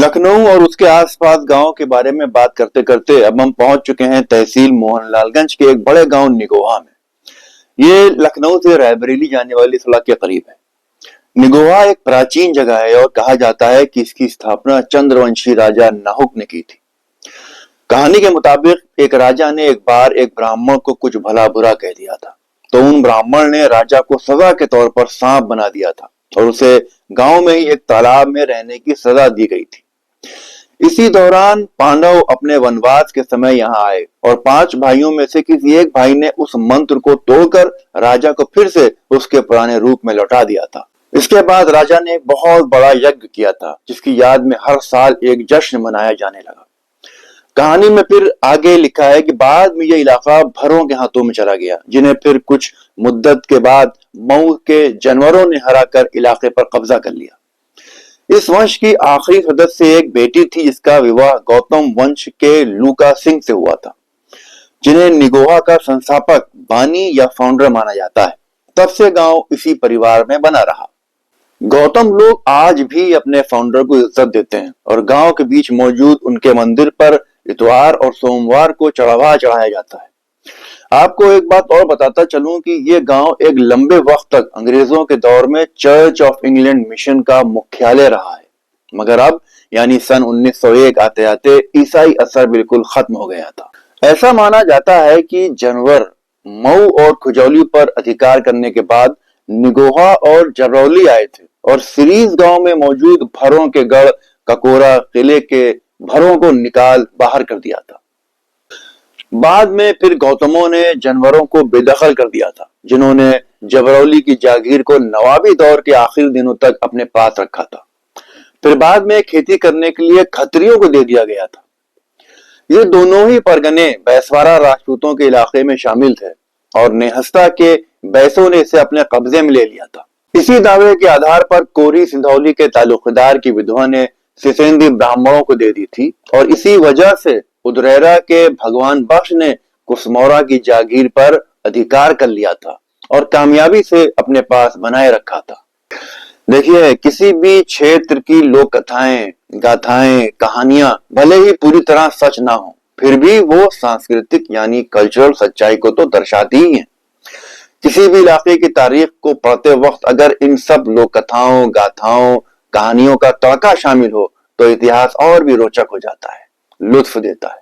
लखनऊ और उसके आसपास गांव के बारे में बात करते करते अब हम पहुंच चुके हैं तहसील मोहनलालगंज के एक बड़े गांव निगोहा में। ये लखनऊ से रायबरेली जाने वाली सड़क के करीब है। निगोहा एक प्राचीन जगह है और कहा जाता है कि इसकी स्थापना चंद्रवंशी राजा नाहुक ने की थी। कहानी के मुताबिक एक राजा ने एक बार एक ब्राह्मण को कुछ भला बुरा कह दिया था, तो उन ब्राह्मण ने राजा को सजा के तौर पर सांप बना दिया था और उसे गांव में ही एक तालाब में रहने की सजा दी गई थी। इसी दौरान पांडव अपने वनवास के समय यहाँ आए और 5 भाइयों में से किसी एक भाई ने उस मंत्र को तोड़कर राजा को फिर से उसके पुराने रूप में लौटा दिया था। इसके बाद राजा ने एक बहुत बड़ा यज्ञ किया था, जिसकी याद में हर साल एक जश्न मनाया जाने लगा। कहानी में फिर आगे लिखा है कि बाद में यह इलाका भरों के हाथों में चला गया, जिन्हें फिर कुछ मुद्दत के बाद मऊ के जानवरों ने हराकर इलाके पर कब्जा कर लिया। इस वंश की आखिरी सदस्य एक बेटी थी, जिसका विवाह गौतम वंश के लूका सिंह से हुआ था, जिन्हें निगोहा का संस्थापक बानी या फाउंडर माना जाता है। तब से गांव इसी परिवार में बना रहा। गौतम लोग आज भी अपने फाउंडर को इज्जत देते हैं और गांव के बीच मौजूद उनके मंदिर पर इतवार और सोमवार को चढ़ावा चढ़ाया जाता है। आपको एक बात और बताता चलूं कि यह गांव एक लंबे वक्त तक अंग्रेजों के दौर में चर्च ऑफ इंग्लैंड मिशन का मुख्यालय रहा है, मगर अब यानी सन 1901 आते आते ईसाई असर बिल्कुल खत्म हो गया था। ऐसा माना जाता है कि जानवर मऊ और खुजौली पर अधिकार करने के बाद निगोहा और जरौली आए थे और सीरीज गांव में मौजूद भरों के गढ़ ककोरा किले के भरों को निकाल बाहर कर दिया था। बाद में फिर गौतमों ने जानवरों को बेदखल कर दिया था, जिन्होंने जबरौली की जागीर को नवाबी दौर के आखिरी दिनों तक अपने पास रखा था। फिर बाद में खेती करने के लिए खत्रियों को दे दिया गया था। ये दोनों ही परगने बैसवारा राजपूतों के इलाके में शामिल थे और नेहस्ता के बैसों ने इसे अपने कब्जे में ले लिया था। इसी दावे के आधार पर कोरी सिंधौली के तालुकदार की विधवा ने सिसेंदी ब्राह्मणों को दे दी थी और इसी वजह से उदरेरा के भगवान बख्श ने कुसमौरा की जागीर पर अधिकार कर लिया था और कामयाबी से अपने पास बनाए रखा था। देखिए, किसी भी क्षेत्र की लोक कथाएं, गाथाएं, कहानियां भले ही पूरी तरह सच ना हो, फिर भी वो सांस्कृतिक यानी कल्चरल सच्चाई को तो दर्शाती ही है। किसी भी इलाके की तारीख को पढ़ते वक्त अगर इन सब लोक कथाओं, गाथाओं, कहानियों का तड़का शामिल हो तो इतिहास और भी रोचक हो जाता है, लुत्फ देता है।